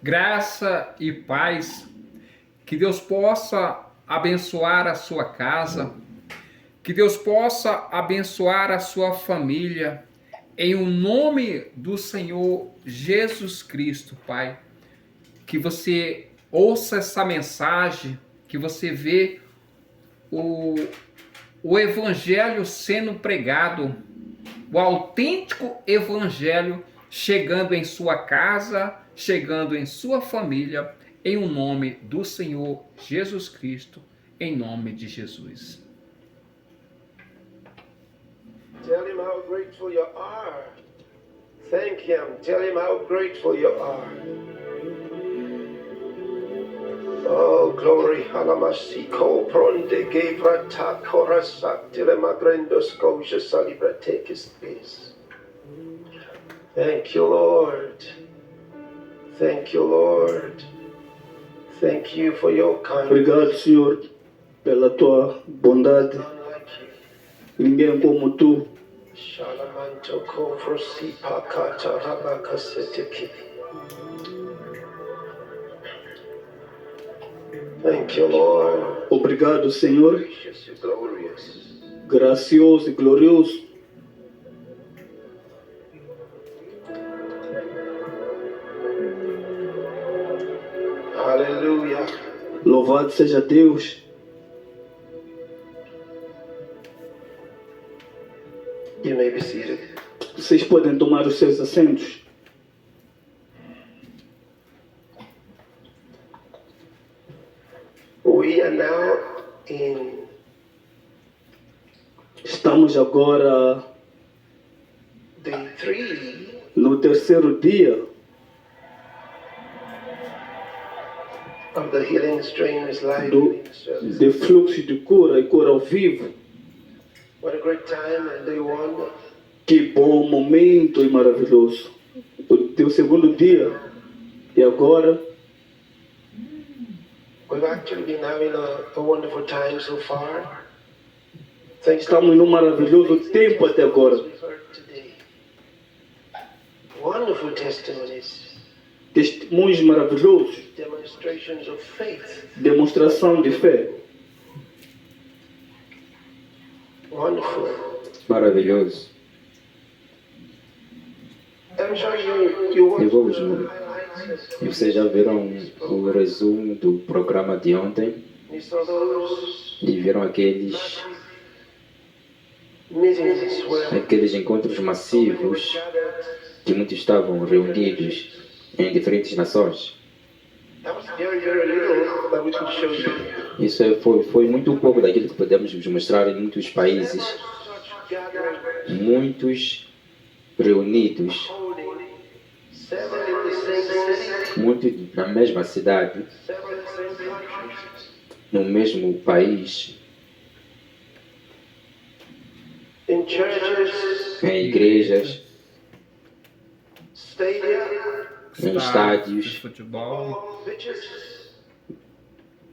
Graça e paz, que Deus possa abençoar a sua casa, que Deus possa abençoar a sua família, em o nome do Senhor Jesus Cristo, Pai. Que você ouça essa mensagem, que você vê o Evangelho sendo pregado, o autêntico Evangelho chegando em sua casa, chegando em sua família, em o nome do Senhor Jesus Cristo, em nome de Jesus. Tell him how grateful you are. Thank him. Tell him how grateful you are. Oh, glory. Halamasiko pronde gevrata korasak telemagrendos koja salibratekis bis. Thank you, Lord. Thank you, Lord. Thank you for your kindness. Obrigado, Senhor, pela tua bondade. None like you. Ninguém como tu. Shalamanto kofrosi pakata rabakaseteki. Thank you, Lord. Obrigado, Senhor, Gracious and glorious. gracioso e glorioso. Hallelujah. Louvado seja Deus. You may be seated. Vocês podem tomar os seus assentos. We are now in Estamos agora day 3 no terceiro dia of the Healing Streams live do healing service. de fluxo de cura e cura ao vivo. What a great time and day 1. Que bom momento e maravilhoso. O teu segundo dia. E agora We've actually been having a wonderful time so far. Thanks to estamos num maravilhoso tempo até agora. we've heard today. Wonderful testimonies, Testemunhos maravilhosos. demonstrations of faith. Demonstração de fé. Wonderful. Maravilhoso. I'm sure you watched vamos the no- highlights. E vocês já viram o resumo do programa de ontem You saw those e viram aqueles meetings where encontros massivos gathered. que muitos estavam reunidos em diferentes nações. That was very, very little that we could show you. Isso foi muito pouco daquilo que podemos vos mostrar em muitos países, Such gatherings, muitos reunidos, holding several in the same city, muitos na mesma cidade, several in the same country, no mesmo país, in churches, em igrejas, stadia, em estádios, de futebol, pitches,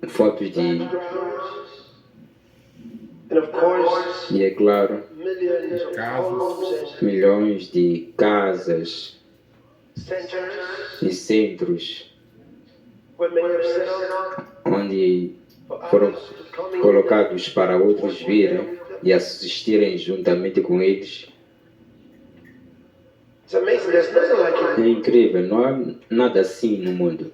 fotos de... grounds, and of course, E é claro, millions of homes and milhões de casas centers e centros where many have settled onde for foram others to come in. colocados para outros virem e assistirem juntamente com eles. It's amazing. There's nothing like it. É incrível, não há nada assim no mundo.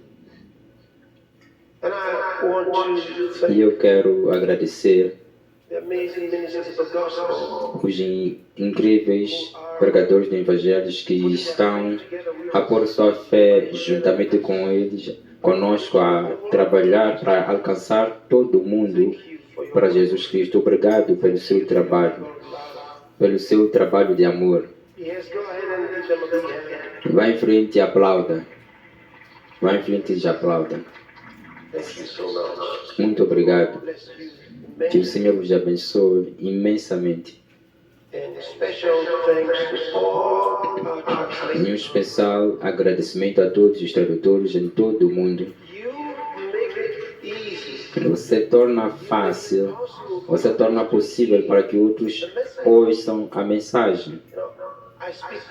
And I want to E thank eu quero agradecer the amazing ministers of the gospel os incríveis pregadores do Evangelho que estão a pôr sua fé juntamente com eles, conosco, a trabalhar para alcançar todo mundo para Jesus Cristo. Obrigado pelo seu trabalho de amor. Yes, go ahead and give them a big hand. Vá em frente e aplauda. Vá em frente e aplauda. Thank you so much. Muito obrigado. Bless you Que o immensely. Senhor vos abençoe imensamente. And special thanks to all our E um translators. especial agradecimento a todos os tradutores em todo o mundo. You make it easy. Você torna fácil, você torna possível para que outros ouçam a mensagem. You know, I speak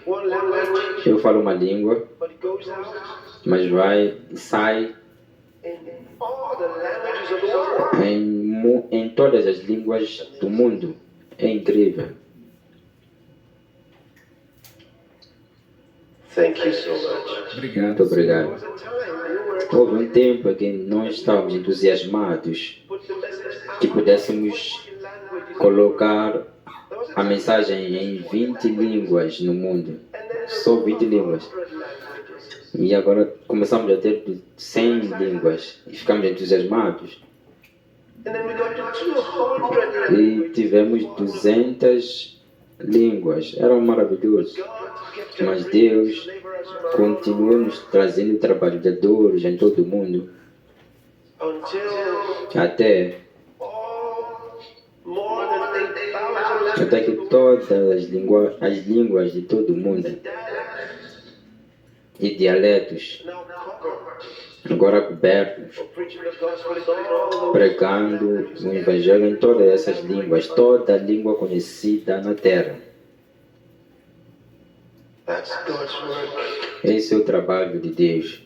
one language, Eu falo uma língua, but it goes out mas sai in all the languages of the world. em todas as línguas do mundo. É incrível. Thank you so much. Obrigado. Muito obrigado. There was a time you were Houve um tempo em que nós estávamos entusiasmados put the message que out pudéssemos in languages. colocar There was a a mensagem em 20 línguas no mundo. and then Só 20 línguas. 100 languages. E agora começamos a ter 100 línguas e ficamos entusiasmados. And then we got to 200 E languages. tivemos 200 línguas. Era maravilhoso. God kept Mas us Deus laborers from continua nos trazendo trabalhadores em todo o mundo until até more than 8,000 até que languages todas as línguas de todo o mundo e dialetos now covered agora cobertos, for preaching the gospel in all those pregando o evangelho em todas essas línguas, toda língua conhecida na terra. That's God's work. Esse é o trabalho de Deus.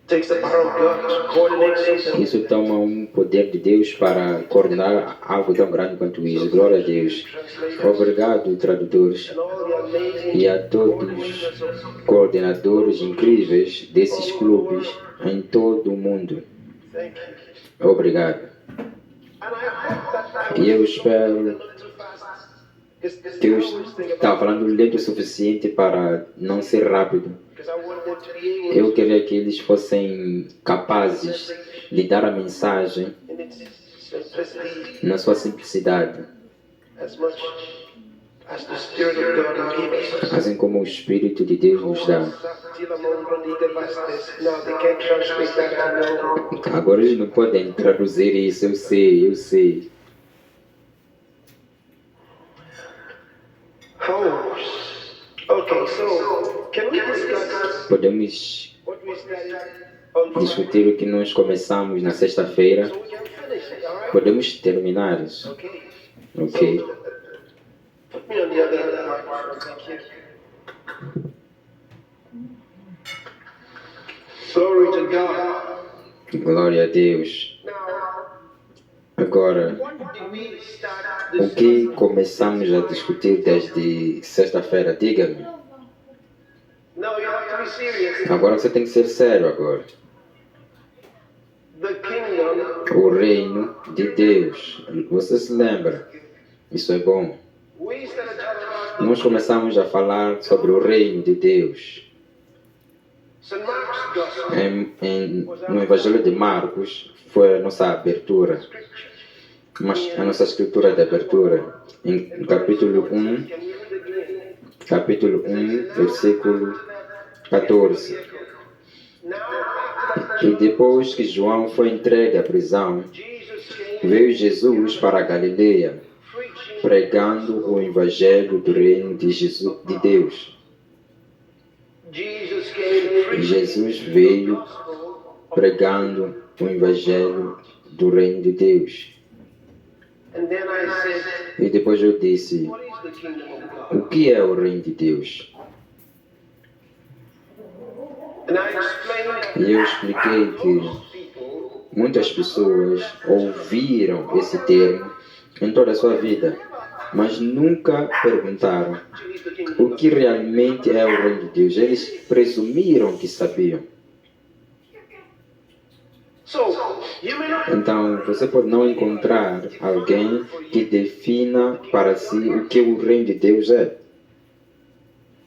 Takes the power of God to coordinate something. Isso toma um poder de Deus para coordenar algo tão grande quanto isso. Glória a Deus. Obrigado, tradutores, And all the amazing e a todos coordenadores incríveis desses clubes em todo o mundo. thank you. Obrigado. And I hope that E eu espero not too fast. Because que eu I always think estava about falando lento o suficiente para não ser rápido. because I want them to be able Eu queria que eles fossem capazes de dar a mensagem in its simplicity na sua simplicidade, as much as the Spirit of God will give us. assim como o Espírito de Deus nos dá. Now they can't translate that, I know. Agora eles não podem traduzir isso, eu sei, eu sei. Oh, okay, so can we discuss Podemos what we studied on Friday? discutir o que nós começamos na sexta-feira. So we can finish it, alright? Podemos terminar isso, Okay. ok? Put me on the other microphone, thank you. Glory to God. Glória a Deus. Now, Agora, what did we start o que discussing? começamos a discutir desde sexta-feira? Diga-me. No, you have to be serious. Agora você tem que ser sério agora. The kingdom, O reino de Deus. Você se lembra? Isso é bom. we started talking about Nós começamos a falar sobre o reino de Deus. St. Mark's Gospel. No Evangelho de Marcos foi a nossa abertura, a nossa escritura de abertura, em capítulo 1, Can we read again? capítulo 1, versículo 14. Now, after that, E depois que João foi entregue à prisão, Jesus came veio Jesus para a Galileia, preaching pregando o Evangelho do reino de Deus. Jesus came preaching Jesus veio the gospel pregando o Evangelho do reino de Deus. and then I said, E depois eu disse, what is the kingdom of God? o que é o reino de Deus? And I explained E eu expliquei que most people muitas pessoas ouviram esse termo em toda a sua vida, mas nunca perguntaram actually is the kingdom o of que realmente é o reino de Deus. Eles presumiram que sabiam. God. So, you may not Então, você pode não encontrar alguém que defina para si o que o reino de Deus é,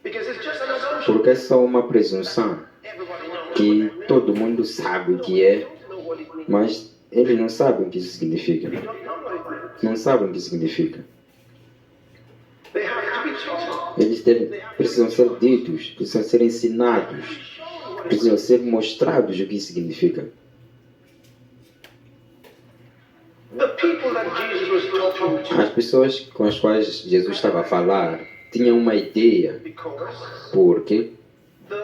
because it's just an assumption. porque é só uma presunção Everybody knows. que todo mundo sabe o que é, They don't know what it means. mas eles não sabem o que isso significa. They don't know what it means. Não sabem o que significa. They have to be taught. Eles precisam ser ditos, precisam ser ensinados, precisam ser mostrados o que isso significa. The people that Jesus was talking to, As pessoas com as quais Jesus estava a falar tinham uma ideia, because porque the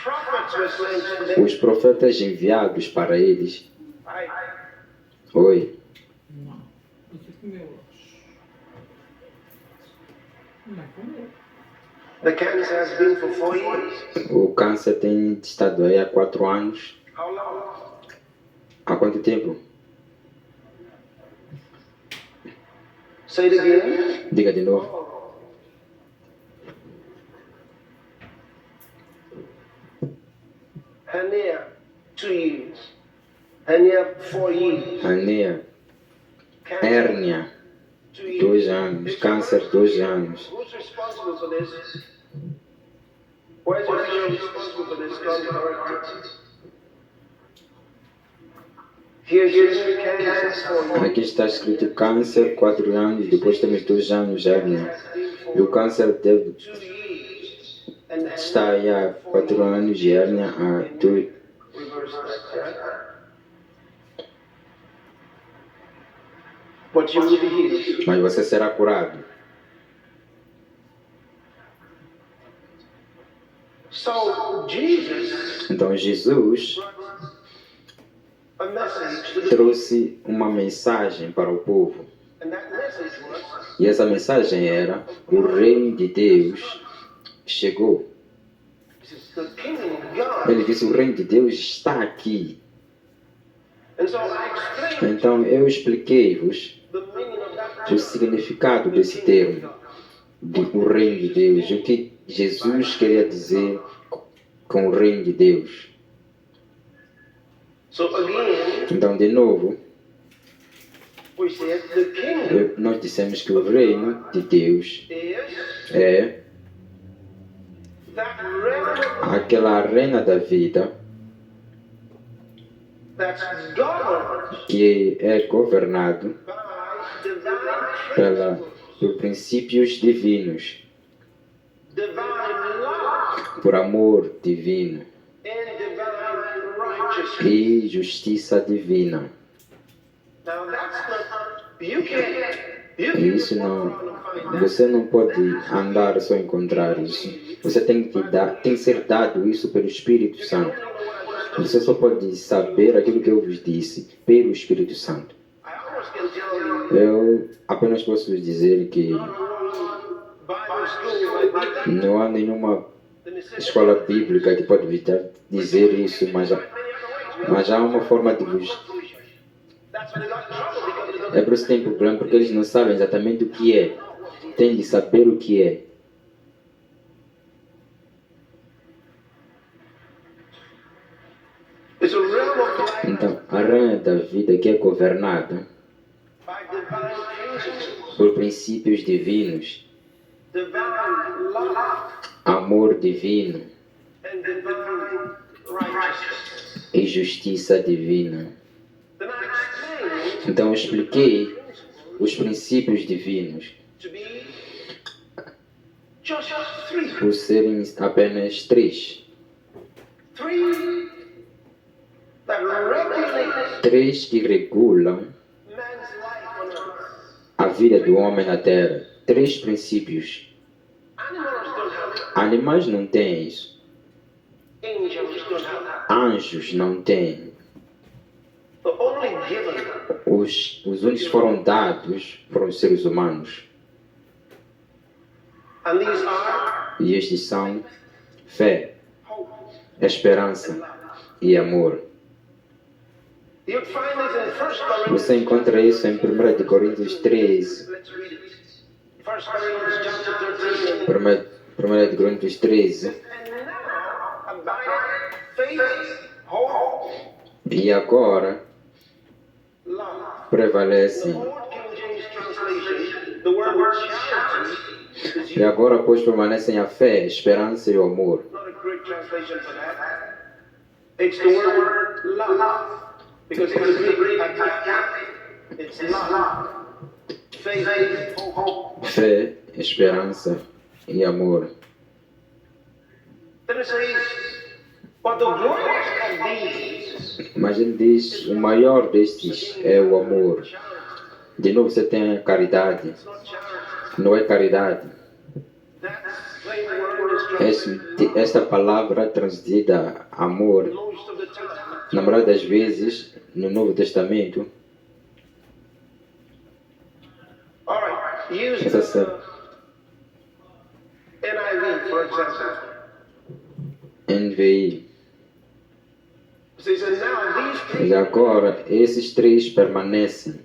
prophets were saying to them, os profetas enviados para eles, I, oi, The cancer has been for 4 years. O câncer tem estado aí há 4 anos. How long? Há quanto tempo? Say it again. Diga de novo. Hernia, 2 years. Hernia, 4 years. Hernia, Cancer, hérnia, 2 2 years. anos. Câncer, 2 anos. Who's responsible for this? Where's the official responsible for this? God correct it. Here's your cancer, 4 years. Aqui está escrito câncer, 4 anos. Depois temos 2 anos hérnia. E o câncer deve 2 years. And estar aí há 4 anos e hérnia há 2. reverse that, right? But you will be healed. Mas você será curado. So Jesus Então Jesus brought a message to the trouxe uma mensagem para o povo. and that message was E essa mensagem era: o reino de Deus chegou. this is the kingdom of God. Ele disse: o reino de Deus está aqui. And so I explained Então eu expliquei-vos the meaning of that o term, significado desse termo, o reino de Deus, o que Jesus queria dizer com o reino de Deus. So again, Então, de novo, we said the kingdom nós dissemos que o reino de Deus is é that realm aquela arena da vida that's governed que é governado by divine por principles, princípios divinos, divine love, por amor divino and divine righteousness. e justiça divina. Now that's not you can't E you isso can't não, walk around and find that. você não pode andar só encontrar isso. Você tem que ser dado isso pelo Espírito Santo. Você só pode saber aquilo que eu vos disse pelo Espírito Santo. I almost can tell you Eu apenas posso vos dizer que Bible school like that. não há nenhuma Then it says escola bíblica que pode vos dizer isso, mas há uma forma de vos. that's when they got in trouble because they don't É por isso que tem problema, porque eles não sabem exatamente o que é. Tem de saber o que é. It's a realm of life Então, a reina da vida que é governada by divine principles, por princípios divinos, divine love, amor divino and divine righteousness. e justiça divina. Then I explained Então, eu expliquei os princípios divinos to be just 3. por serem apenas 3. 3 that regulate 3 que regulam man's life on earth. a vida do homem na terra. 3 princípios. Animals don't have that. Animais não têm isso. Angels don't have that. Anjos não têm. The only given Os únicos que foram dados foram os seres humanos. and these are E estes são fé, hope esperança and love. e amor. You'd find this in 1 Corinthians. Você encontra isso em 1 de Coríntios 13. Let's read it. 1 Corinthians chapter 13. 1 de Coríntios 13. And now abide faith, hope, E agora love. prevalece. The old King James translation, the word charity is E agora, pois, permanecem a fé, a esperança e o amor. not a great translation for that. It's the word love. Because in the Greek, agape, it's love. Faith, hope. Fé, esperança e amor. Then it says, but the greatest of these Mas ele diz, o maior destes é o amor. De novo você tem a caridade. is not charity. Não é caridade. That same word is translated Esta palavra traduzida amor, most of the time. na maioria das vezes, no Novo Testamento, All right, use Yes, sir. example. NVI. So he says, now these E three, agora, esses três permanecem.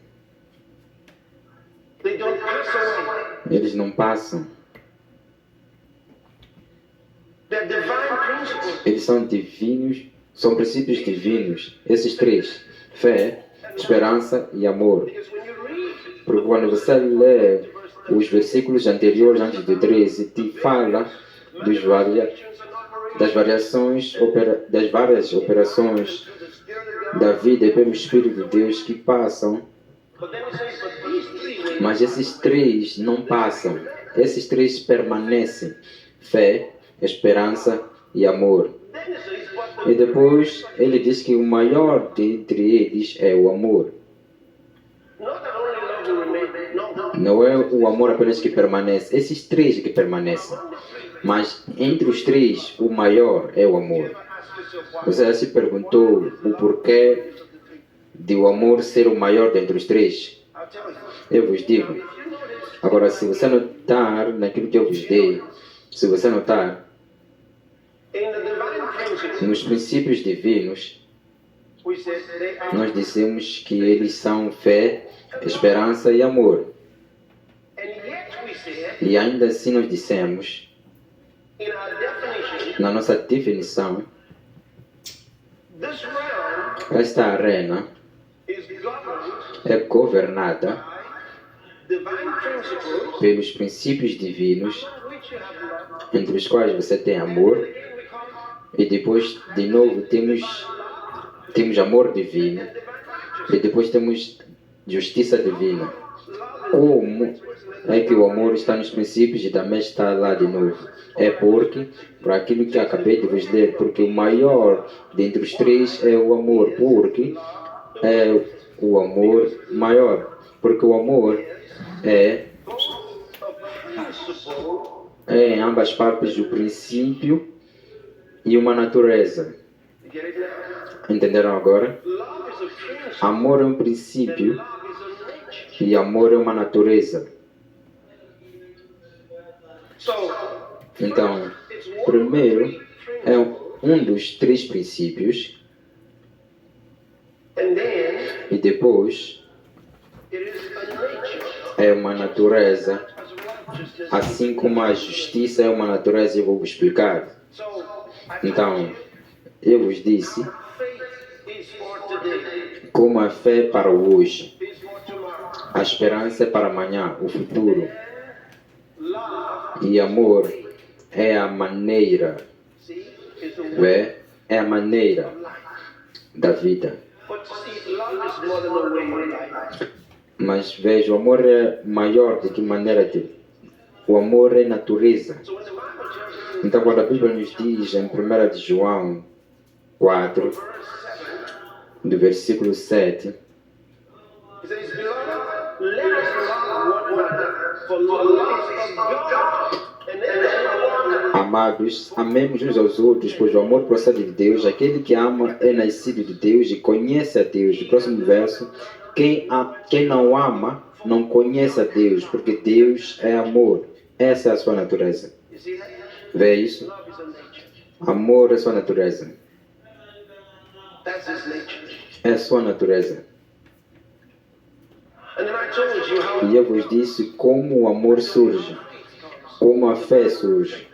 they don't pass away. Eles não passam. They're divine principles. Eles são divinos, são princípios divinos. Esses três: fé, esperança e amor. Because when you read Porque quando você lê os versículos anteriores, antes do 13, te fala dos das variações, das várias operações da vida pelo Espírito de Deus que passam, but then he says, but these three, mas esses três não passam. Esses três permanecem: fé, esperança e amor. then he says, but E depois ele diz que o maior dentre eles é o amor. not that only love will remain. No. Não é o amor apenas que permanece, esses três que permanecem. Mas entre os três, o maior é o amor. Ask yourself why. Você já se perguntou o porquê de o amor ser o maior dentre os três? I'll tell you. Eu vos digo. If you notice, Agora, se você notar naquilo que eu vos dei, se você notar, in the divine principles, nos princípios divinos, we said they are, nós dizemos que eles são fé, esperança e amor. and yet we said, E ainda assim nós dissemos, in our definition, na nossa definição, this realm esta arena is governed é governada by divine principles, pelos princípios divinos, among which you have love. entre os quais você tem amor, Again, we come e depois, de novo, temos amor divino, divine righteousness. e depois temos justiça divina. Love Como é que o amor está nos princípios e também está lá de novo? É porque, por aquilo que acabei de vos ler, porque o maior dentre os três é o amor, porque é o amor maior, porque o amor é em ambas partes o princípio e uma natureza. You get it now? Entenderam agora? Love is a principle. Amor é um princípio Love is a nature. e amor é uma natureza. So, Então, it's one primeiro great é principle, um dos três princípios and then e depois it is a nature é uma natureza, as righteousness. assim como a justiça é uma natureza, eu vou vos explicar. So, I told Então, you, eu vos disse faith is for today, como a fé é para o hoje, is for tomorrow. a esperança é para amanhã, o futuro, Love, e amor é a maneira, see, is the way é a maneira of life. da vida. But see, love is more than a way of life. Mas veja, o amor é maior do que maneira de... O amor é natureza. So when the Bible tells us in Então, quando a Bíblia nos diz em 1 de João 4, verse 7, do versículo 7, it says, Beloved, let us love one another, for love is of God. And then amados, amemos uns aos outros, pois o amor procede de Deus. Aquele que ama é nascido de Deus e conhece a Deus. O próximo verso, quem não ama não conhece a Deus, porque Deus é amor. Essa é a sua natureza. you see that? Vê isso? Love is a nature. Amor é sua natureza. That's his nature. É a sua natureza. And then I told you how E eu vos disse como o amor surge, como a fé surge,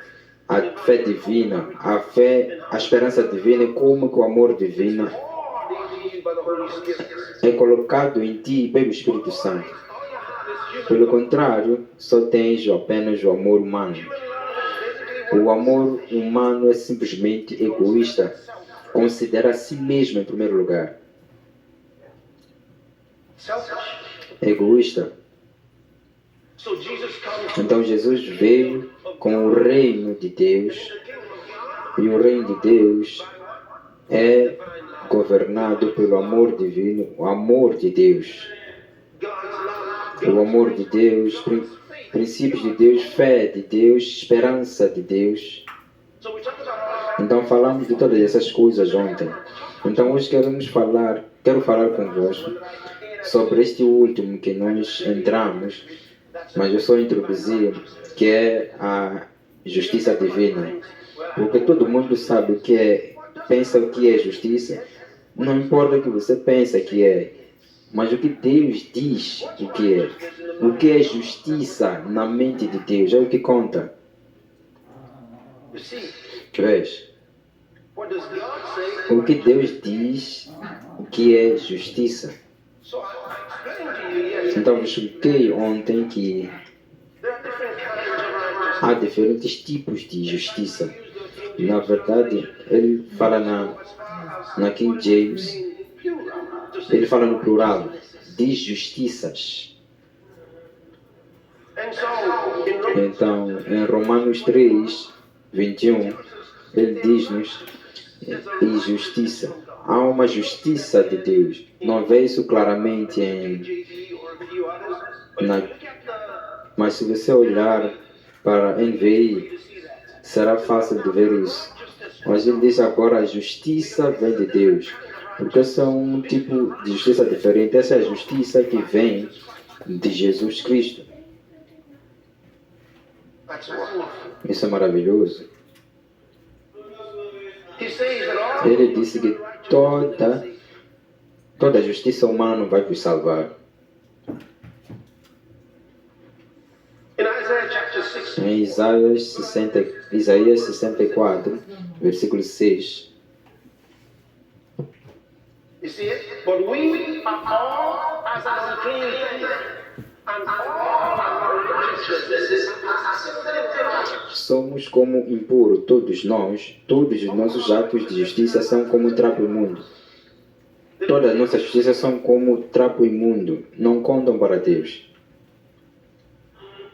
a fé divina, a esperança divina, e como que o amor divino poured into you by the Holy Spirit. é colocado em ti pelo Espírito Santo. All you have is human Pelo contrário, só tens apenas o amor humano. love. Basically, O amor humano é simplesmente egoísta, considera a si mesmo em primeiro lugar. selfish. Egoísta. So Jesus comes Então Jesus veio com o reino de Deus, the kingdom of God e o reino de Deus é governado pelo amor divino, o amor de Deus. God's love. O amor de Deus, princípios de Deus, fé de Deus, esperança de Deus. So we talked about all Então falamos de todas essas coisas ontem. Então hoje quero falar convosco sobre este último que nós entramos, mas eu só introduzi, que é justiça divina. Porque todo mundo sabe o que é, pensa o que é justiça. Não importa o que você pensa que é, mas o que Deus diz o que é. O que é justiça na mente de Deus é o que conta. You see, Vês? what does God say? O que Deus diz o que é justiça. So I explained to you yesterday, Então eu expliquei ontem que there are different kinds of righteousness. há diferentes tipos de justiça. Na verdade, ele fala na King James, ele fala no plural, de justiças. And so, in Romans, Então, em Romanos 3, 21, ele diz-nos, e justiça. Há uma justiça de Deus. Não vê isso claramente JV or a few others, but na, if you look at mas se você olhar para a NVI, you see that. será fácil de ver isso. Mas ele diz agora a justiça vem de Deus. Porque esse é um tipo de justiça diferente. Essa é a justiça que vem de Jesus Cristo. That's wonderful. Isso é maravilhoso. He says that all Ele disse que toda a justiça humana não vai vos salvar. in Isaiah chapter 6, Em Isaías 64, versículo 6. you see it? But we are all as an unclean thing, and all our righteousness is as filthy. Somos como impuro, todos nós, todos os nossos atos de justiça são como trapo imundo. Todas as nossas justiças são como trapo imundo, não contam para Deus.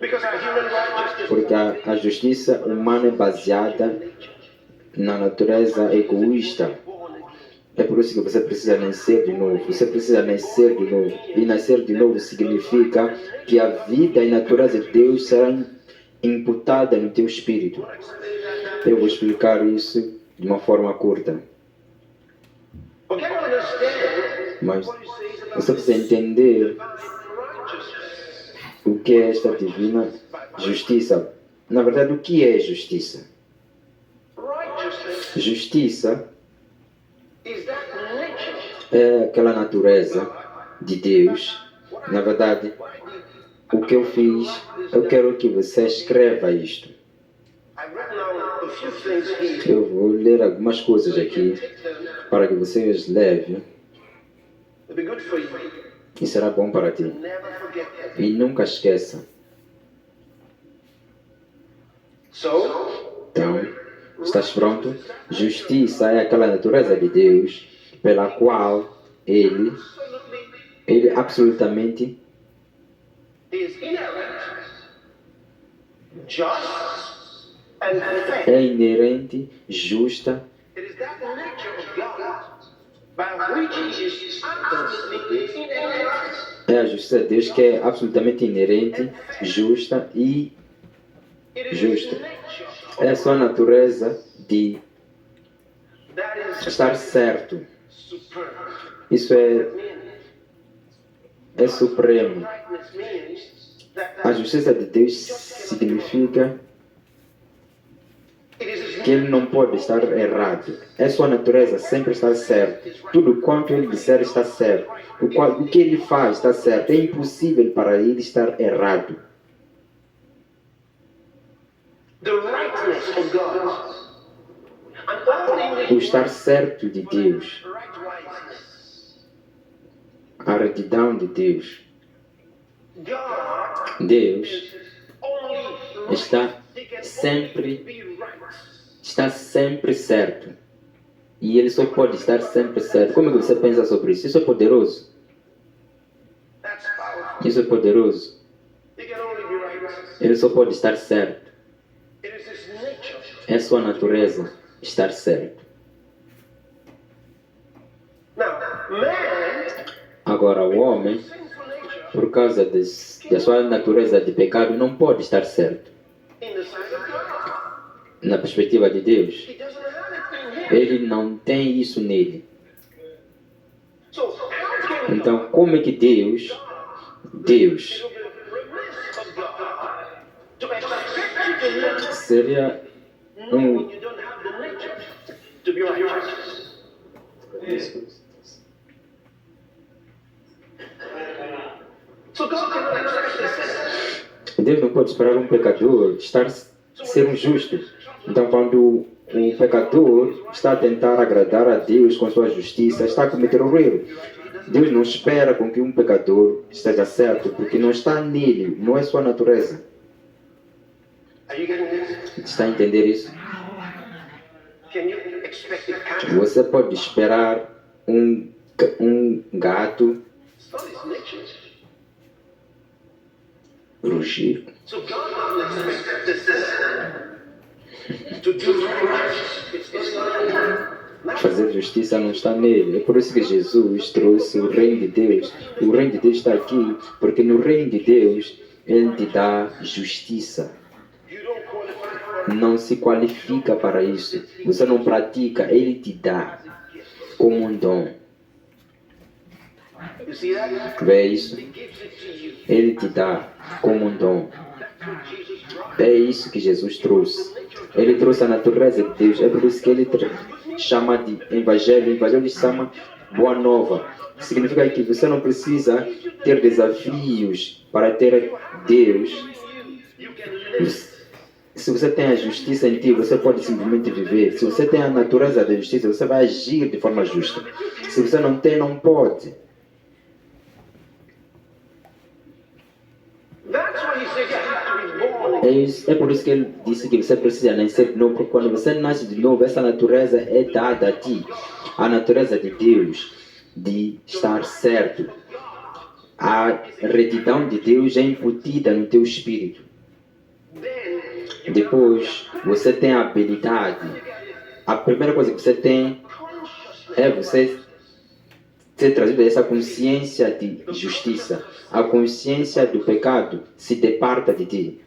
Because our human righteousness Porque a justiça humana é baseada na natureza egoísta. É por isso que você precisa nascer de novo. Você precisa nascer de novo. E nascer de novo significa que a vida e a natureza de Deus será imputada no teu espírito. Eu vou explicar isso de uma forma curta. but can you understand Mas what he says about você precisa entender righteousness? o que é esta divina justiça. Na verdade, o que é justiça? Righteousness Justiça is that nature. é aquela natureza de Deus. Na verdade, o que eu fiz, eu quero que você escreva isto. I've written down a few things here. Eu vou ler algumas coisas aqui para que você as leve It'll be good for you. e será bom para ti. Never forget that. E nunca esqueça. So, Então, estás pronto? Justiça é aquela natureza de Deus pela qual Ele absolutamente is inerrant, just, and fair. é inerente, justa. It is that nature of God by which He is absolutely inerrant. É a justiça de Deus que é absolutamente inerente, justa e It is justa. His nature É a sua natureza de that is estar certo. superb. Isso é supremo. Rightness means that A justiça de Deus significa it is His que Ele não pode estar errado. É sua natureza sempre estar certo. Tudo quanto Ele disser está certo. O que Ele faz está certo. É impossível para Ele estar errado. the rightness of God. And all O English estar certo de Deus. rightness. A retidão de Deus. God Deus only está He can sempre, be right. está sempre certo. E Ele só pode estar sempre certo. Como é que você pensa sobre isso? Isso é poderoso. That's powerful. Isso é poderoso. He can only be right. Ele só pode estar certo. It is His nature. É sua natureza estar certo. Now, man, Agora, o homem, sinful nature, por causa da sua natureza de pecado, não pode estar certo. in the sight of God, Na perspectiva de Deus, He doesn't have it in Him. Ele não tem isso nele. So, how can Então, como é que Deus, it will be remiss of God to expect you to seria No, um you don't have the nature to be righteous. So God cannot accept this. Deus não pode esperar um pecador ser um justo. Então, quando o pecador está a tentar agradar a Deus com sua justiça, está a cometer um erro. Deus não espera com que um pecador esteja certo, porque não está nele, não é sua natureza. Are you getting this? Está a entender isso? Can you expect a cat? Você pode esperar um gato It's not his nature. rugir. So God doesn't expect this to do righteous. It's not Fazer justiça não está nele. É por isso que Jesus trouxe o reino de Deus. O reino de Deus está aqui, porque no reino de Deus, Ele te dá justiça. you don't qualify for Não se qualifica para isso. Você não pratica, Ele te dá como um dom. it. You see that? Vê isso? He gives it to you. Ele te dá como um dom. That's what Jesus brought. É isso que Jesus trouxe. Ele trouxe a natureza de Deus. É por isso que ele chama de evangelho. O evangelho chama boa nova. Significa que você não precisa ter desafios para ter Deus. You can live. Se você tem a justiça em ti, você pode simplesmente viver. Se você tem a natureza da justiça, você vai agir de forma justa. Se você não tem, não pode. That's why he says you have to be born again. É por isso que ele disse que você precisa nascer de novo, porque quando você nasce de novo, essa natureza é dada a ti. A natureza de Deus, de estar certo. A retidão de Deus é incutida no teu espírito. Then Depois, você tem a habilidade. A primeira coisa que você tem é você ser trazido a essa consciência de justiça. A consciência do pecado se departa de ti.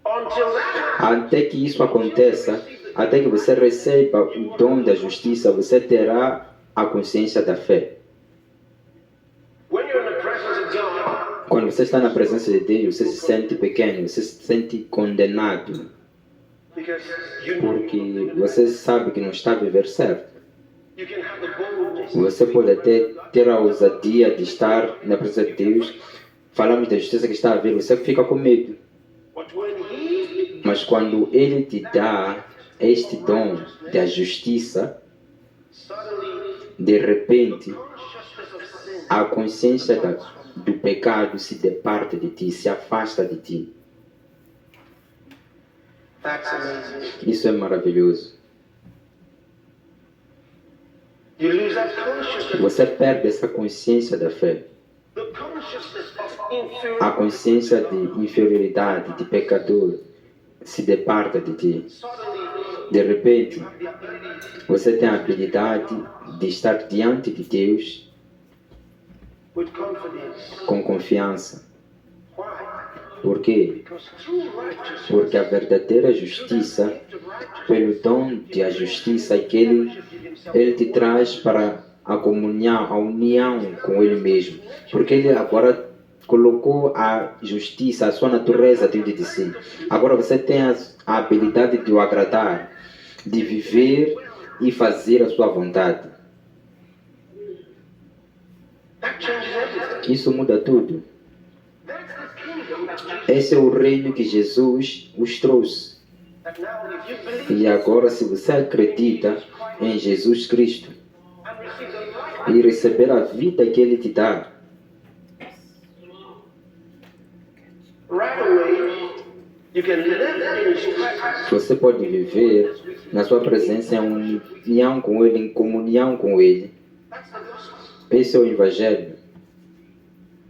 until that Até que isso aconteça, até que você receba o dom da justiça, você terá a consciência da fé. when you're in the presence of God, Quando você está na presença de Deus, você se sente pequeno, você se sente condenado, because you know porque você sabe que não está a viver certo. you can have the boldness. Você pode até ter a ousadia de estar na presença de Deus, falamos da justiça que está a vir, você fica com medo. But when he Mas quando Ele te dá este dom da justiça, suddenly de repente, consciousness of sin a consciência do pecado se departa de ti, se afasta de ti. that's amazing. Isso é maravilhoso. You lose that consciousness. Você perde essa consciência da fé, The consciousness of a inferiority. consciência de inferioridade, de pecador, se departa de ti. Suddenly De repente, the ability você tem a habilidade de estar diante de Deus with confidence. com confiança. Why? Por quê? Because true righteousness, Porque a verdadeira justiça, gift of righteousness, pelo dom de a justiça que ele te traz para a comunhão, a união com Ele mesmo. Porque Ele agora colocou a justiça, a sua natureza dentro de si. Agora você tem a habilidade de o agradar, de viver e fazer a sua vontade. that changes everything. Isso muda tudo. That's the kingdom that Jesus. Esse é o reino que Jesus os trouxe. That now, if you believe E agora, se você acredita em Jesus Cristo and receive the life, e receber a vida que Ele te dá, right away, you can live in His presence. você pode viver na sua presença em união com Ele, em comunhão com Ele. That's the gospel. Esse é o Evangelho.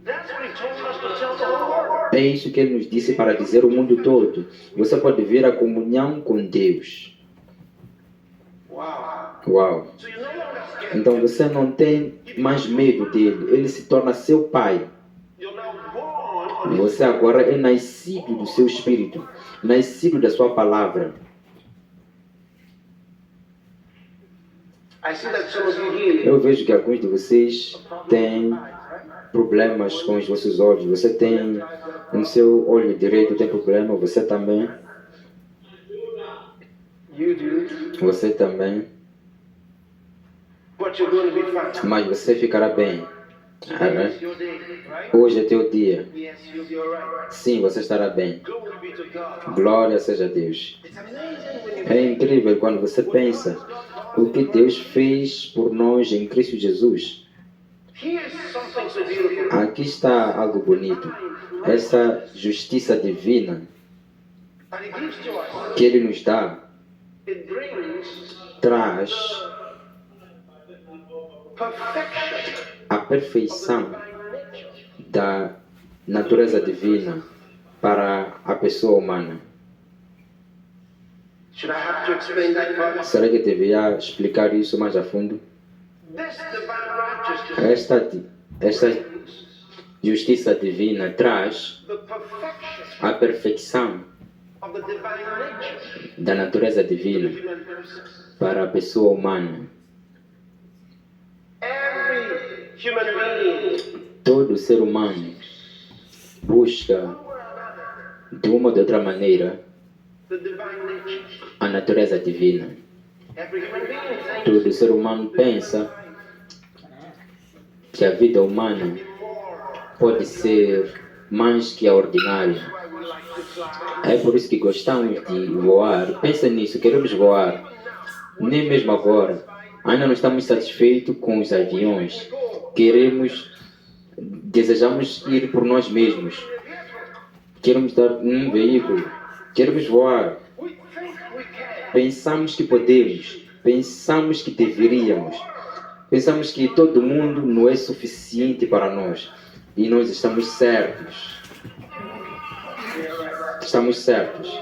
That's what He told us to tell the whole world. É isso que Ele nos disse para dizer ao mundo todo. Você pode ver a comunhão com Deus. Wow. Uau! So you no longer scared. Então você não tem mais medo dele. Ele se torna seu pai. You're now born. Você agora é nascido do seu espírito, nascido da sua palavra. I see that some of you here Eu vejo que alguns de vocês têm problemas com os vossos olhos. Você tem no seu olho direito tem problema, você também. You do. Você também. But you're going to be fine. Mas você ficará bem. Today is your day, right? Hoje é teu dia. Yes, you'll be alright. Sim, você estará bem. Glory be to God. Glória seja a Deus. It's amazing when you É incrível quando você pensa o que Deus fez por nós em Cristo Jesus. here's something so beautiful. Aqui está algo bonito. Essa justiça divina And it gives to us. que Ele nos dá It brings traz perfection a of the perfeição divine nature. da natureza divina para a pessoa humana. Should I have to explain that further? Será que eu deveria explicar isso mais a fundo? This divine righteousness, Esta justiça divina traz the perfection a perfeição of the divine nature da natureza to the divina human person. para a pessoa humana. Every human being, Todo ser humano busca, de uma ou de outra maneira, the divine nature. a natureza divina. Every human being thinks Todo ser humano pensa que a vida humana more. pode ser mais que a ordinária. Why we like to fly. É por isso que gostamos de voar. Pensa nisso, queremos voar. Nem mesmo agora. Ainda não estamos satisfeitos com os aviões. Desejamos ir por nós mesmos. Queremos dar um veículo. Queremos voar. We think we can. Pensamos que podemos. Pensamos que deveríamos. Pensamos que todo mundo não é suficiente para nós. E nós estamos certos. Estamos certos.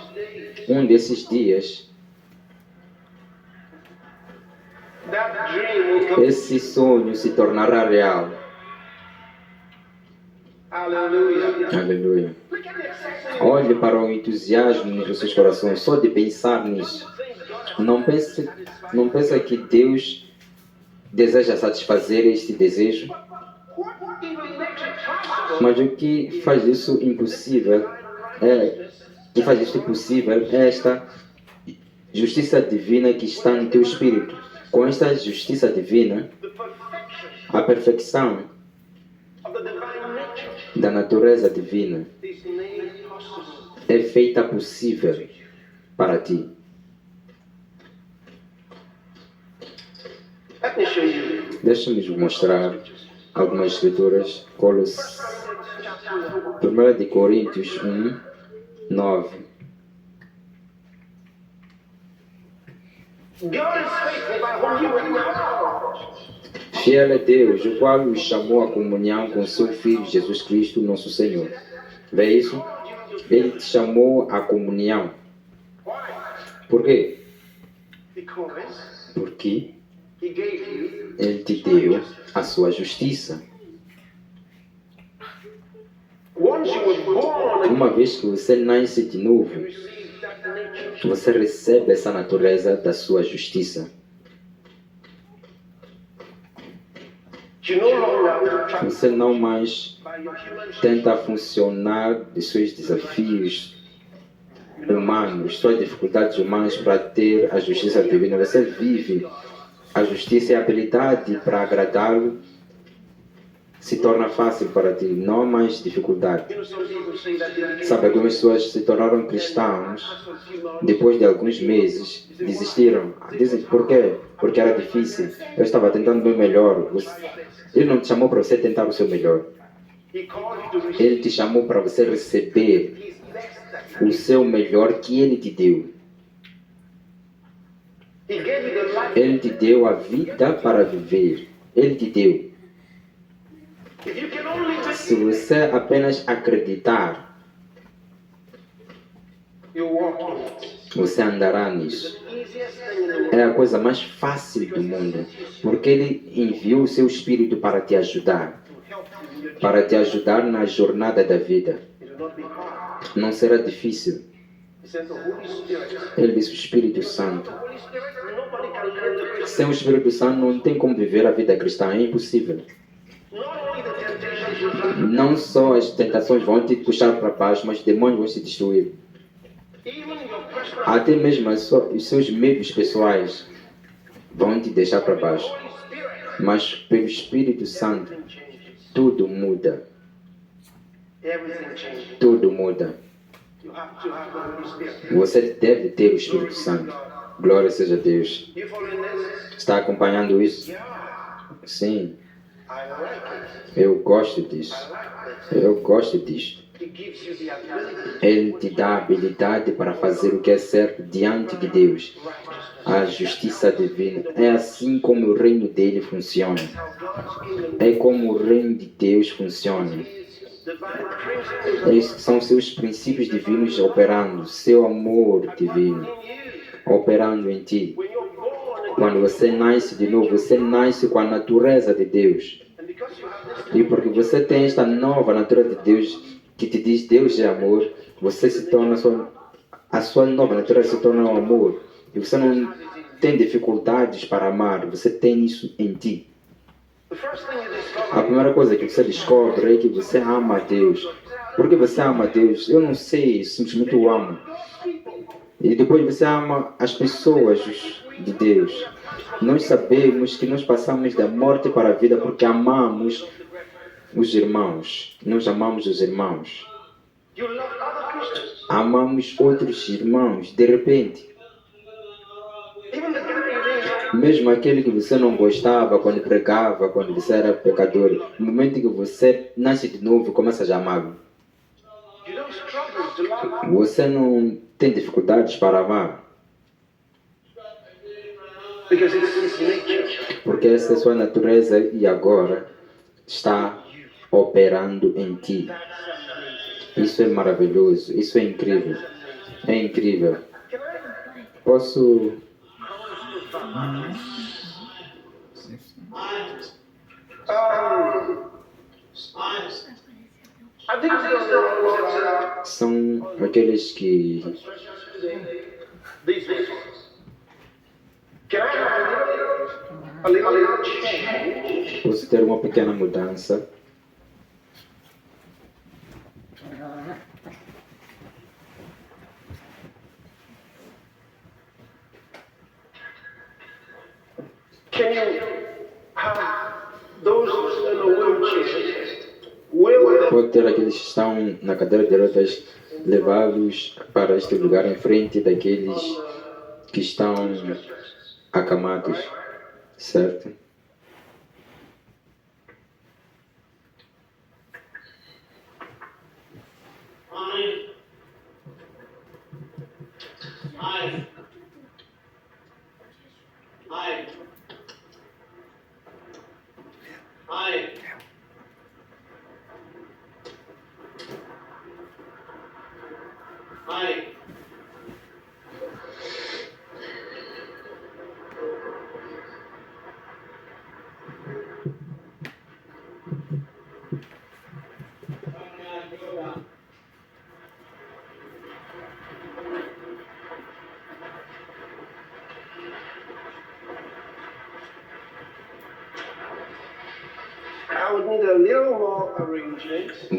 Um desses dias, That dream will come. esse sonho se tornará real. Hallelujah. Aleluia. Look at the excitement. Olhe para o entusiasmo nos seus corações, só de pensar nisso. Não pensa que Deus deseja satisfazer este desejo? What even makes it possible? Mas o que faz isso impossível é esta justiça divina que está no teu espírito. Com esta justiça divina, The perfection a perfeição of the divine nature da natureza divina is made possible. é feita possível para ti. Let me show you. Deixa-me mostrar algumas escrituras. 1 de Coríntios 1, 9. God is faithful by whom you were called. Fiel é Deus, o qual nos chamou à comunhão com seu Filho Jesus Cristo, nosso Senhor. Vê isso? Ele te chamou à comunhão. Why? Por quê? Because Porque He gave you. Ele te deu a sua justiça. Once you were born again, Uma vez que você nasce de novo, you received that nature. você recebe essa natureza da sua justiça. You no longer try Você não mais by your human tenta funcionar de seus desafios humanos, suas dificuldades humanas para ter a justiça divina. Você vive a justiça e a habilidade para agradá-lo se torna fácil para ti, não há mais dificuldade. You know, some people say that they Sabe, algumas pessoas se tornaram cristãos depois de alguns meses, desistiram. Dizem, por quê? Porque era difícil. Eu estava tentando o meu melhor. Ele não te chamou para você tentar o seu melhor. He called you to receive Ele te chamou para você receber His best. o seu melhor que Ele te deu. He gave you the life. Ele te deu a vida para viver. Ele te deu. If you can only Se receive, você apenas acreditar, you walk in it. você andará nisso. The easiest thing in the world. É a coisa mais fácil do mundo, porque Ele enviou o seu Espírito para te ajudar, To help you in your journey. para te ajudar na jornada da vida. It will not be hard. Não será difícil. He said the Holy Spirit. Ele disse o Espírito Santo. The Holy Spirit, nobody can live the Christian. Sem o Espírito Santo não tem como viver a vida cristã, é impossível. Not only the temptations you Não só as tentações vão te puxar para baixo, mas os demônios vão te destruir. Até mesmo os seus medos pessoais vão te deixar para baixo. Mas pelo Espírito Santo, tudo muda. Tudo muda. Você deve ter o Espírito Santo. Glória seja a Deus. Está acompanhando isso? Sim. Eu gosto disso. Eu gosto disso. Ele te dá a habilidade para fazer o que é certo diante de Deus. A justiça divina. É assim como o reino dele funciona. É como o reino de Deus funciona. Esses são seus princípios divinos operando, seu amor divino operando em ti. Quando você nasce de novo, você nasce com a natureza de Deus. E porque você tem esta nova natureza de Deus que te diz Deus é amor, você se torna a sua nova natureza se torna o amor. E você não tem dificuldades para amar, você tem isso em ti. A primeira coisa que você descobre é que você ama a Deus. Por que você ama a Deus? Eu não sei, simplesmente o amo. E depois você ama as pessoas de Deus. Nós sabemos que nós passamos da morte para a vida porque amamos os irmãos. Nós amamos os irmãos. Amamos outros irmãos, de repente. Mesmo aquele que você não gostava quando pregava, quando você era pecador, no momento que você nasce de novo, começa a amá-lo. Você não tem dificuldades para amar. Porque essa é a sua natureza e agora está operando em ti. Isso é maravilhoso, isso é incrível. É incrível. Posso... São aqueles que posso ter uma pequena mudança. Pode ter aqueles que estão na cadeira de rodas, levá-los para este lugar em frente daqueles que estão acamados, certo?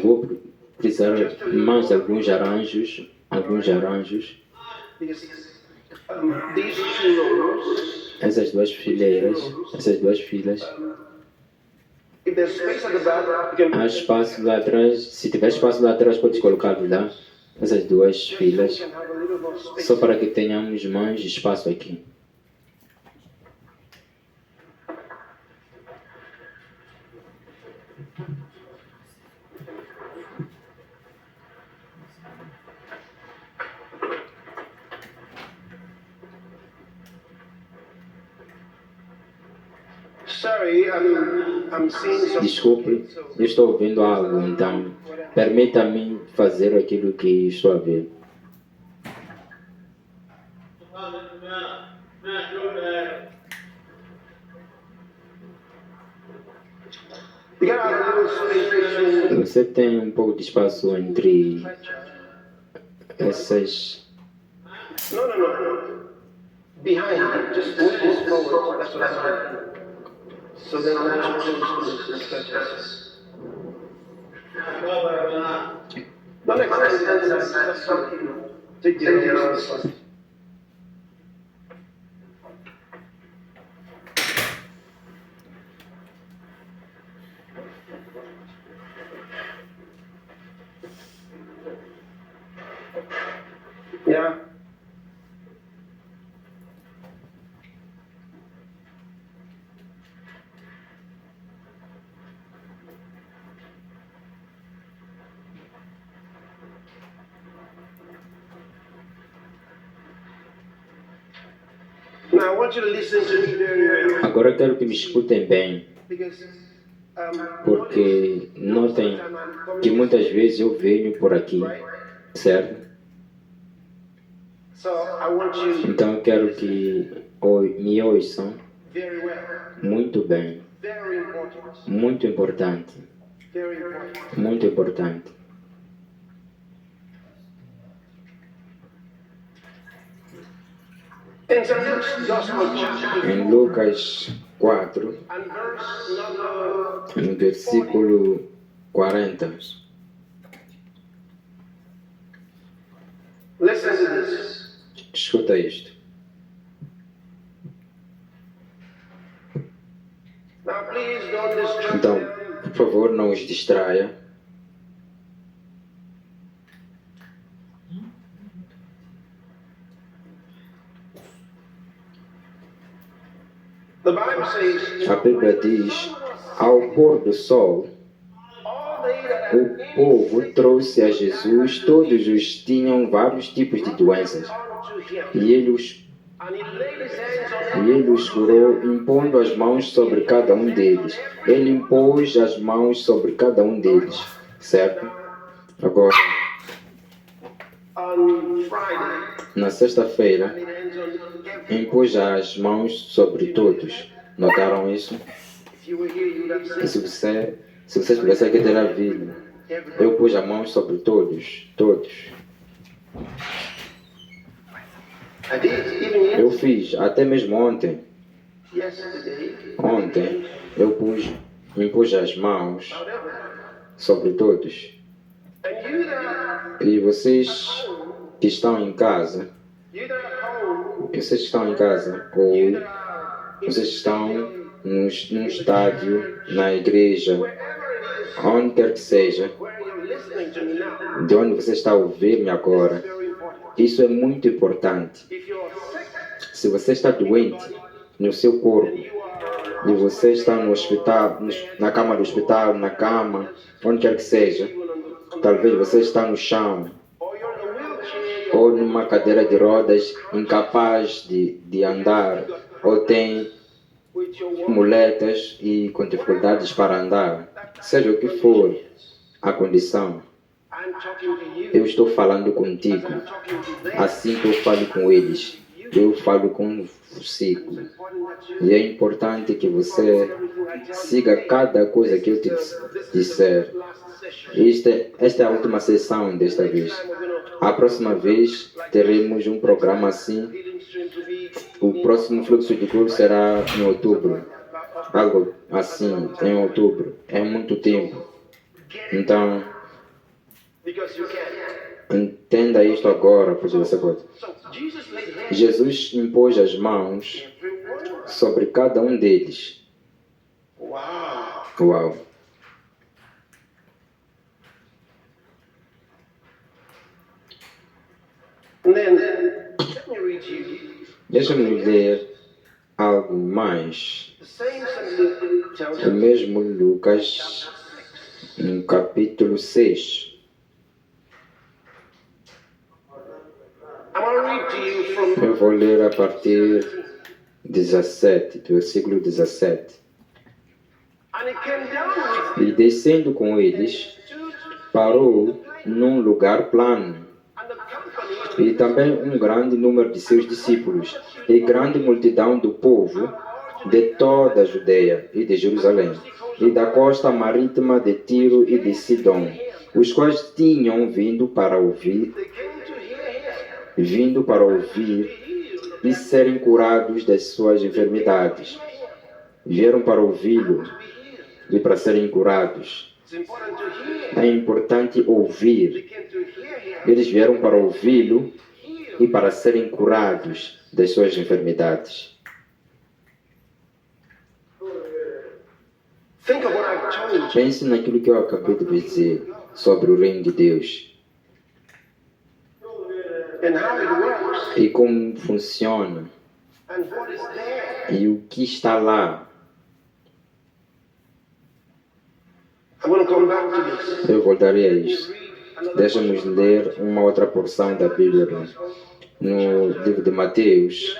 Vou precisar mais de alguns arranjos. Essas duas fileiras, há espaço lá atrás. Se tiver espaço lá atrás, pode colocar lá. Essas duas filas, só para que tenhamos mais espaço aqui. Desculpe, eu estou ouvindo algo, então permita-me fazer aquilo que estou a ver. Você tem um pouco de espaço entre essas... Behind, just move this forward. That's what I said. So then I want you to Don't accept something. Take the other. Yeah. Now I want you to listen to me very well. Agora quero que me escutem bem, Because porque notem que muitas vezes eu venho por aqui, certo? So I want you Então eu quero que me ouçam very well. muito bem, Very important. muito importante, Very important. muito importante. In Luke's Gospel chapter Em Lucas 4, and verse number no versículo 40, listen to this. escuta isto. Now please don't distract Então, them. por favor, não os distraia. The Bible says A Bíblia diz, ao pôr do sol, all they that o povo trouxe a Jesus, todos os tinham vários tipos de doenças, unto him, e ele os and he laid his hands on E ele os curou, impondo as mãos sobre cada um deles. Ele impôs as mãos sobre cada um deles, certo? Agora, on Friday, na sexta-feira, laid hands on every. impôs as mãos sobre todos. Notaram isso? If you were here, you would have E seen se você estivesse aqui, terá visto. every. Eu pus as mãos sobre todos, todos. I did, even Eu fiz, até mesmo ontem. yesterday, Ontem, impus as mãos whatever. sobre todos. And you that E vocês que estão em casa, you that are home, vocês que estão em casa, ou you that are in vocês estão num estádio, na igreja, wherever it is, onde quer que seja, where you're listening to me now, de onde você está a ouvir-me agora, very important. isso é muito importante. If you're sick Se você está doente no seu corpo, and you are e você está no hospital, na cama do hospital, na cama, onde quer que seja, talvez você está no chão, or you're in a wheelchair, ou numa cadeira de rodas, incapaz de andar, ou tem with your walk, muletas e com dificuldades para andar, seja o que for a condição, I'm talking to you. eu estou falando contigo, I'm talking to them. assim que eu falo com eles, eu falo consigo. Important that you E é importante que você siga cada coisa que eu te disser. last session. Esta é a última sessão desta vez. A próxima vez teremos um programa assim. Healing stream to be O próximo fluxo de cura será em outubro. Algo assim, em outubro. É muito tempo. Então, because you can. entenda isto agora, porque você pode. So Jesus laid hands Jesus impôs as mãos on everyone. sobre cada um deles. Wow. Uau! And then let me read you Deixa-me ler algo mais. the same thing tells O you. mesmo Lucas, no capítulo 6. I'm going to read to you from Eu vou ler a partir 17, do versículo 17. and it came down with E descendo com eles, stood parou num lugar plano. and the company E também um grande número de seus discípulos, e grande multidão do povo de toda a Judeia e de Jerusalém, e da costa marítima de Tiro e de Sidom, os quais tinham vindo para ouvir they came to hear him e serem curados das suas enfermidades. Vieram para ouvi-lo e para serem curados. It's important to hear. É importante ouvir. They came to hear him. Eles vieram para ouvi-lo e para serem curados das suas enfermidades. Think of what I've told you. Pense naquilo que eu acabei de dizer sobre o reino de Deus And how it works. e como funciona And what is there. e o que está lá. I want to come back to this. Eu voltarei a isto. Read another Deixa-nos ler uma outra porção da Bíblia no livro de Mateus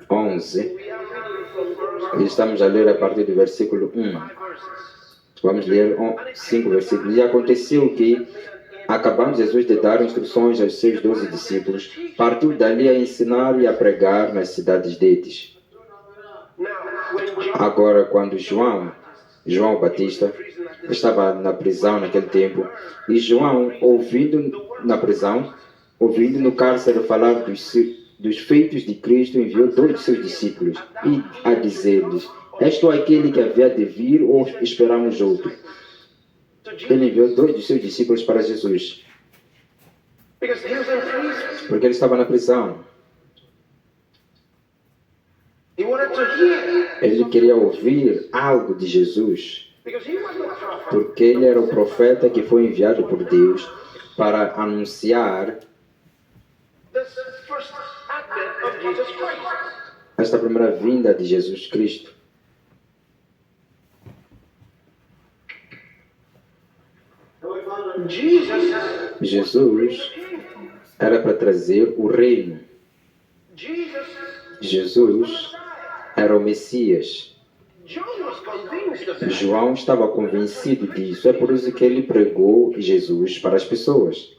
11. We are reading from verse E estamos a ler a partir do versículo 1. 5 verses. Vamos ler 5 versículos. E aconteceu que, acabando Jesus de dar instruções aos seus 12 discípulos, partiu dali a ensinar e a pregar nas cidades deles. Now, when John Agora, quando João Batista, estava na prisão naquele tempo, e João, ouvindo no cárcere falar dos feitos de Cristo, enviou 2 de seus discípulos, e a dizer-lhes: És tu aquele que havia de vir ou esperamos outro? Ele enviou 2 de seus discípulos para Jesus, because he was in prison. porque ele estava na prisão. He wanted to hear. Ele queria ouvir algo de Jesus, Because he was the prophet. porque ele era o profeta que foi enviado por Deus para anunciar This first advent of Jesus Christ. esta primeira vinda de Jesus Cristo. Jesus era para trazer o reino. Jesus era o Messias. João estava convencido disso. É por isso que ele pregou Jesus para as pessoas.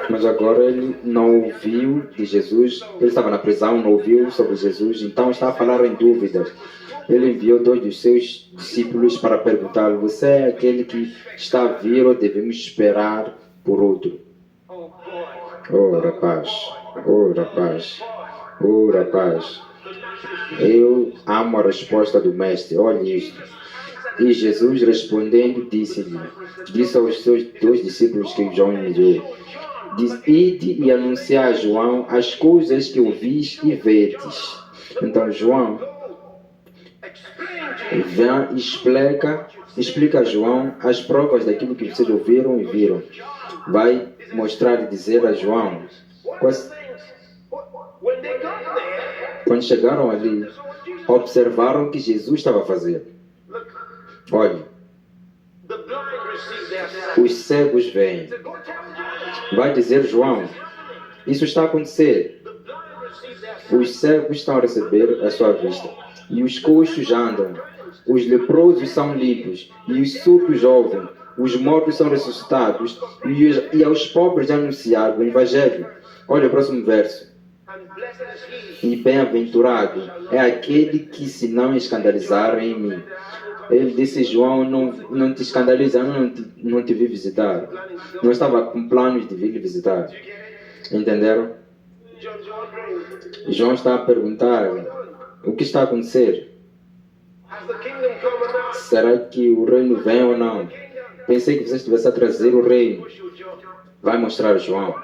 Mas agora ele não ouviu de Jesus. Ele estava na prisão, não ouviu sobre Jesus. Então está a falar em dúvidas. Ele enviou 2 dos seus discípulos para perguntar: você é aquele que está a vir ou devemos esperar por outro? Oh, rapaz. Oh, rapaz. Oh, rapaz. Eu amo a resposta do mestre. Olhe isto. E Jesus respondendo disse aos seus 2 discípulos que João enviou: ide e anunciar a João as coisas que ouvis e vedes. Então João vem e explica a João as provas daquilo que vocês ouviram e viram. Vai mostrar e dizer a João quando chegaram ali, observaram o que Jesus estava fazendo. Olhe, os cegos vêm. Vai dizer João, isso está a acontecer. Os cegos estão a receber a sua vista. E os coxos andam. Os leprosos são limpos. E os surdos ouvem. Os mortos são ressuscitados. E aos pobres é anunciado o Evangelho. Olha o próximo verso. E bem-aventurado é aquele que se não escandalizar em mim. Ele disse: João, não te escandaliza, não te vi visitar. Não estava com planos de vir visitar. Entenderam? João está a perguntar: o que está a acontecer? Será que o reino vem ou não? Pensei que você estivesse a trazer o reino. Vai mostrar João.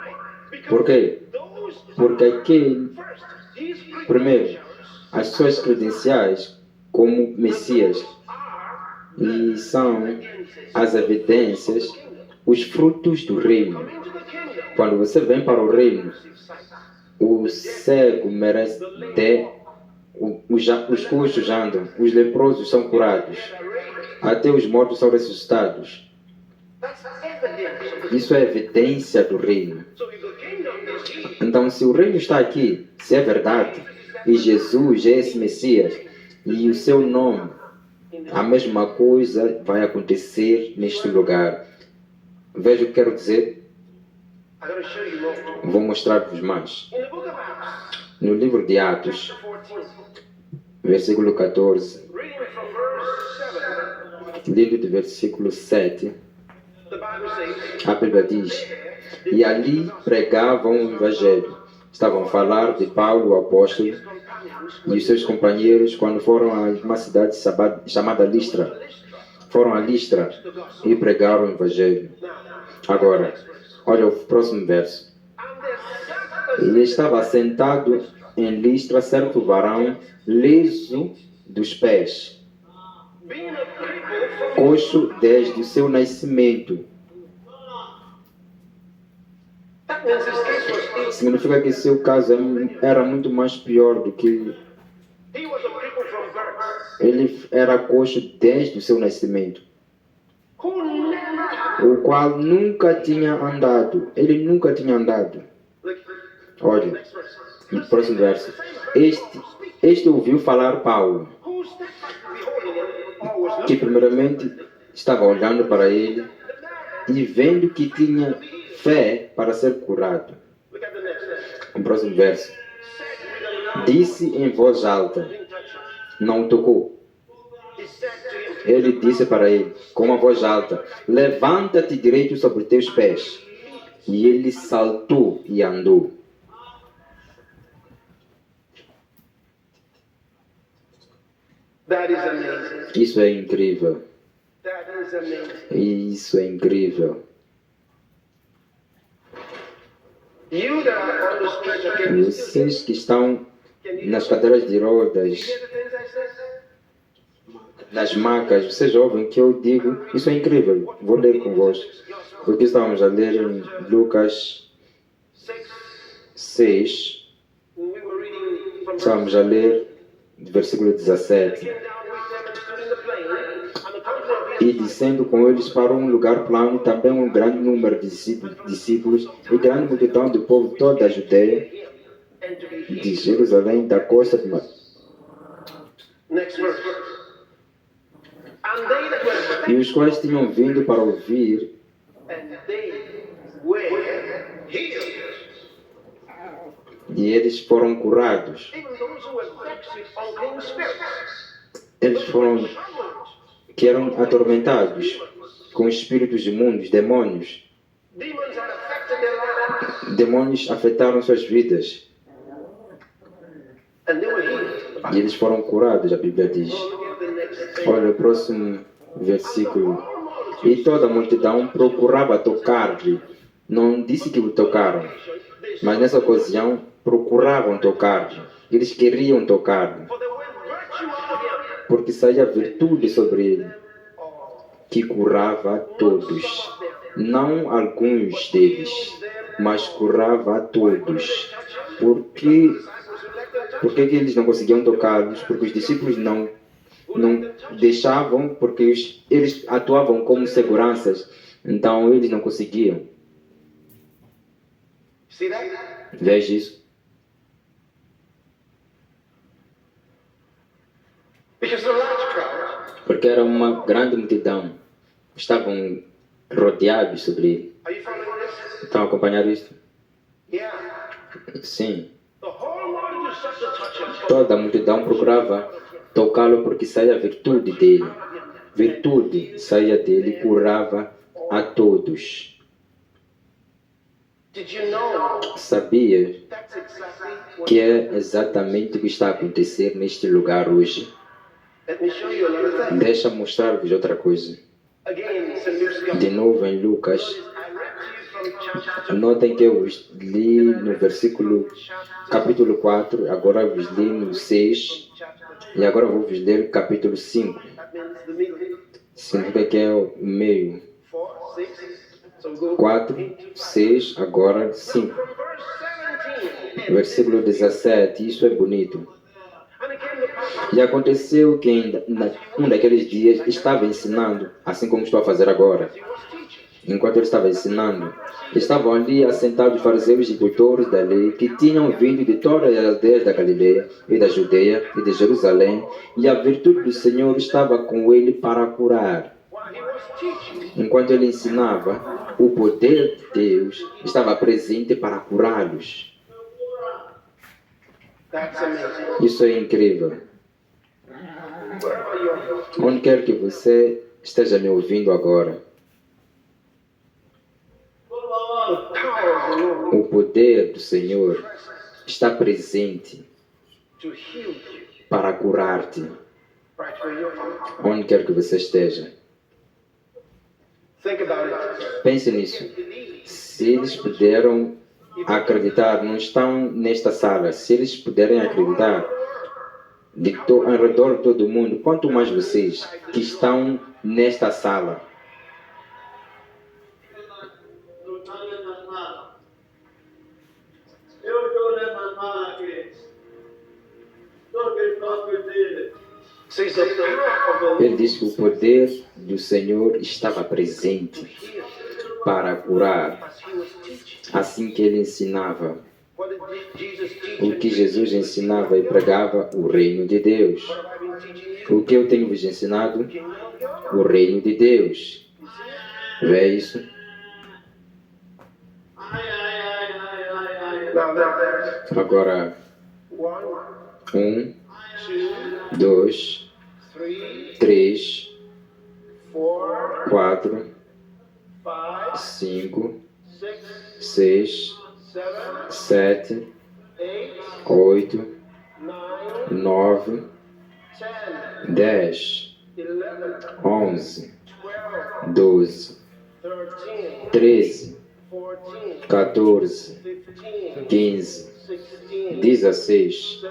Por quê? Porque aquele, primeiro, as suas credenciais como Messias, e são as evidências, os frutos do reino. Quando você vem para o reino, o cego merece ter, os coxos andam, os leprosos são curados, até os mortos são ressuscitados. Isso é evidência do reino. Então, se o reino está aqui, se é verdade, e Jesus é esse Messias, e o seu nome, a mesma coisa vai acontecer neste lugar. Veja o que quero dizer. Vou mostrar-vos mais. No livro de Atos, versículo 14, lido do versículo 7, a Bíblia diz: e ali pregavam o Evangelho. Estavam a falar de Paulo, o apóstolo, e os seus companheiros quando foram a uma cidade chamada Listra. foram a Listra e pregaram o Evangelho. Agora, olha o próximo verso. E estava sentado em Listra certo varão, liso dos pés, coxo desde o seu nascimento. Significa que seu caso era muito mais pior do que ele era coxo desde o seu nascimento, o qual nunca tinha andado. Ele nunca tinha andado. Olha, no próximo verso. Este ouviu falar Paulo, que primeiramente estava olhando para ele e vendo que tinha fé para ser curado. No próximo verso. Disse em voz alta, não o tocou. Ele disse para ele, com uma voz alta, levanta-te direito sobre teus pés. E ele saltou e andou. That is amazing. Isso é incrível. That is amazing. Isso é incrível. You that are on the stretcher, can you still Vocês que estão nas cadeiras de rodas, hear the things I said? nas macas, vocês ouvem que eu digo, isso é incrível. Vou ler com vós. Porque estávamos a ler em Lucas 6, When we were reading from estávamos a ler do versículo 17. came down with them, stood in the plain, and the company of E descendo com eles para um lugar plano, também um grande número de discípulos e grande multidão do povo toda da Judeia, and to be de Jerusalém, da costa de next verse. And they that were e os quais tinham vindo para ouvir, and they were healed. e eles foram curados. Even those who were vexed with unclean spirits. Eles foram, que eram atormentados com espíritos imundos, demônios. Demons had affected their lives, Demônios afetaram suas vidas and they were healed. e eles foram curados, a Bíblia diz. Look at the next. Olha o próximo versículo. E toda a multidão procurava tocar-lhe. Não disse que o tocaram, mas nessa ocasião procuravam tocar-lhe. Eles queriam tocar-lhe, For there went virtue out of him. porque saía virtude sobre ele, que curava a todos. Não alguns deles, mas curava a todos. Por que que eles não conseguiam tocá-los? Porque os discípulos não deixavam, porque eles atuavam como seguranças, então eles não conseguiam. See that? Veja isso. Because the large crowd. Porque era uma grande multidão. Estavam rodeados sobre ele. Are you following this? Estão a acompanhar isto? Yeah. Sim. The whole multitude sought to touch him. Toda a multidão procurava tocá-lo porque saía a virtude dele. Virtude saía dele e curava a todos. Did you know Sabia that's exactly what? que é exatamente o que está a acontecer neste lugar hoje? Let me show you another thing. Deixa mostrar-vos outra coisa. Again, St. Luke's De Gospel. novo em Lucas, I read to you from chapter notem que eu vos li no versículo capítulo 4, agora vos li no 6 e agora vou vos ler capítulo 5. That means the middle. Significa que é o meio. 4, 6. So go 4, 6, agora 5. from verse 17. Versículo 17, isso é bonito. And it came to pass E aconteceu que um daqueles dias estava ensinando, assim como estou a fazer agora. he was teaching. Enquanto ele estava ensinando, estavam ali assentados fariseus e doutores da lei que tinham vindo de todas as aldeias da Galileia e da Judeia e de Jerusalém, e a virtude do Senhor estava com ele para curar. While he was teaching, Enquanto ele ensinava, o poder de Deus estava presente para curá-los. that's amazing. Isso é incrível. Wherever you are, Onde quer que você esteja me ouvindo agora, the power of the Lord o poder do Senhor está presente to heal you para curar-te, right where you are. onde quer que você esteja. Think about it. Pense nisso. Se eles puderam acreditar, não estão nesta sala, se eles puderem acreditar ao redor de todo mundo, quanto mais vocês que estão nesta sala. Says the power of the Ele diz que o poder do Senhor estava presente para curar, as he was teaching. assim que ele ensinava. What did Jesus teach? O que Jesus ensinava e pregava, o reino de Deus. What have I been teaching you? O que eu tenho vos ensinado, o reino de Deus. Vê isso? Now, Agora, 1, 1, 2, 2, 3, 3, 4, 4, 5, 5, 6, 6, 7, 7, 8, 8, 9, 9, 10, 10, 11, 11, 12, 13, 13, 14, 14, 15, 15, 16,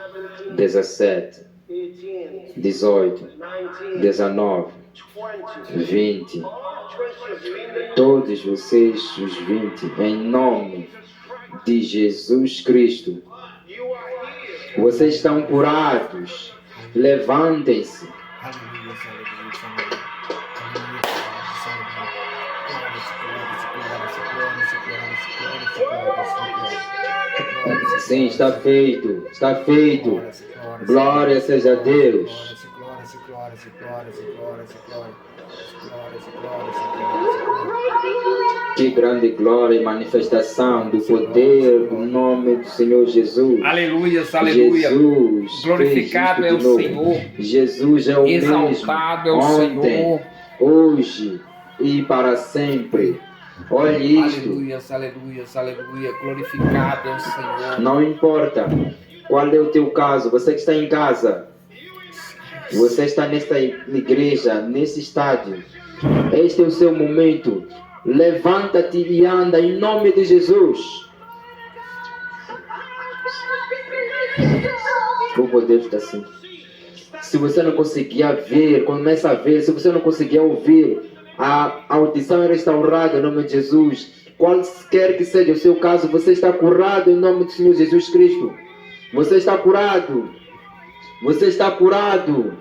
17, 18, 19, 20. Todos vocês, os 20, em nome de Jesus Cristo, vocês estão curados. Levantem-se. Sim, está feito. Está feito. Glória seja a Deus. Que grande glória e manifestação do poder do nome do Senhor Jesus. Aleluia, aleluia. Jesus Glorificado é o fez isso de Senhor. novo. Jesus é o Exaltado é o mesmo Senhor. ontem, hoje e para sempre. Olhe isto. Aleluia, aleluia, aleluia. Glorificado é o Senhor. Não importa qual é o teu caso, você que está em casa, você está nesta igreja, nesse estádio, este é o seu momento. Levanta-te e anda em nome de Jesus. O poder está assim. Se você não conseguia ver, começa a ver. Se você não conseguia ouvir, a audição é restaurada em nome de Jesus. Qualquer que seja o seu caso, você está curado em nome do Senhor Jesus Cristo. Você está curado. Você está curado.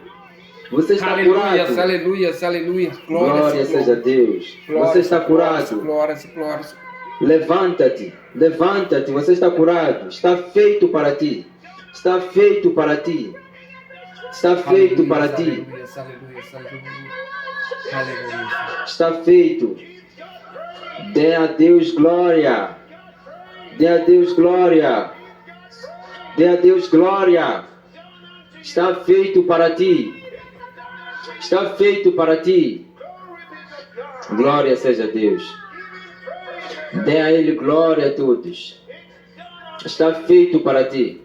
Você está Aleluia, curado. aleluia, aleluia. Glória seja a Deus. Você está curado. Glória. Levanta-te, levanta-te, você está curado. Está feito para ti. Está feito para ti. Está feito para ti. Aleluia. Está feito. Dê a Deus glória. Dê a Deus glória. Dê a Deus glória. Está feito para ti. Está feito para ti. Glória seja a Deus. Dê a Ele glória a todos. Está feito para ti.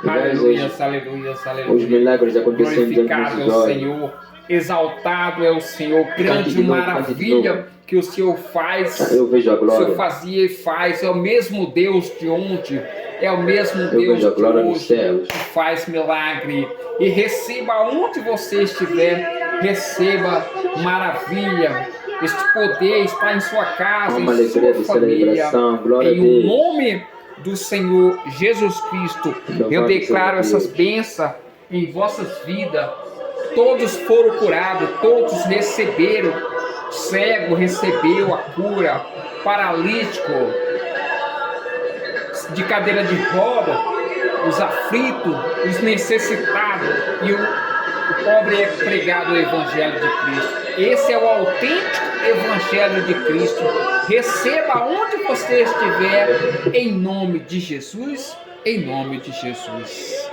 Aleluia, aleluia, Os aleluia. milagres acontecendo diante dos Glorificado é nossos o olhos. Senhor, exaltado é o Senhor, Cante grande de novo, maravilha que o Senhor faz. Eu vejo a O Senhor glória. fazia e faz, é o mesmo Deus de ontem, é o mesmo Eu Deus vejo a de glória nos hoje céus. que faz milagre. E receba onde você estiver, receba maravilha. Este poder está em sua casa, Uma em alegria sua de família. celebração. Glória a Em Deus. nome do Senhor Jesus Cristo, eu Louvado declaro seja Deus. essas bênçãos em vossas vidas. Todos foram curados, todos receberam. Cego recebeu a cura, paralítico, de cadeira de roda, os aflitos, os necessitados, e o pobre é pregado o Evangelho de Cristo. Esse é o autêntico Evangelho de Cristo. Receba onde você estiver, em nome de Jesus, em nome de Jesus.